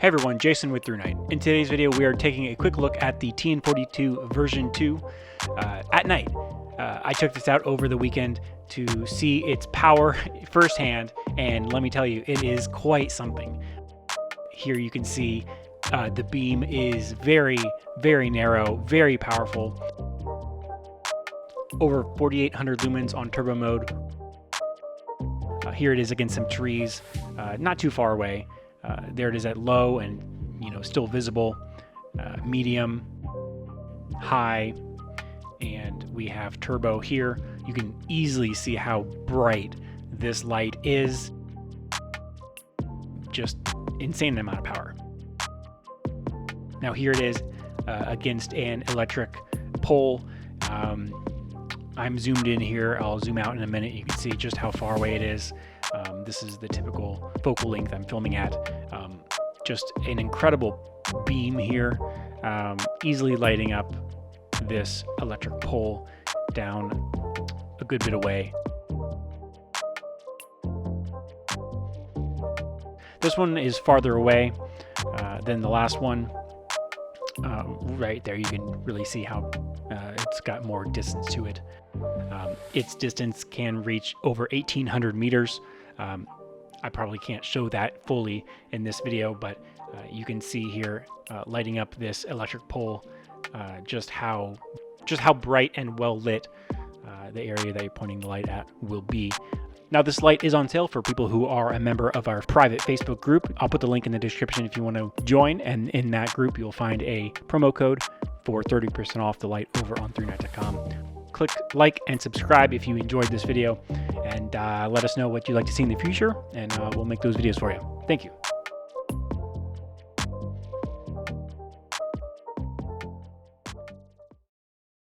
Hey everyone, Jason with ThruNite. In today's video, we are taking a quick look at the TN42 version 2 at night. I took this out over the weekend to see its power firsthand, and let me tell you, it is quite something. Here you can see the beam is very, very narrow, very powerful. Over 4,800 lumens on turbo mode. Here it is against some trees, not too far away. There it is at low and, still visible, medium, high, and we have turbo here. You can easily see how bright this light is. Just insane amount of power. Now here it is against an electric pole. I'm zoomed in here. I'll zoom out in a minute. You can see just how far away it is. This is the typical focal length I'm filming at. Just an incredible beam here, easily lighting up this electric pole down a good bit away. This one is farther away than the last one. Right there, you can really see how it's got more distance to it. Its distance can reach over 1,800 meters. I probably can't show that fully in this video, but you can see here lighting up this electric pole just how bright and well lit the area that you're pointing the light at will be. Now this light is on sale for people who are a member of our private Facebook group. I'll put the link in the description if you want to join, and in that group you'll find a promo code for 30% off the light over on ThruNite.com. Click like and subscribe if you enjoyed this video, and let us know what you'd like to see in the future, and we'll make those videos for you. Thank you.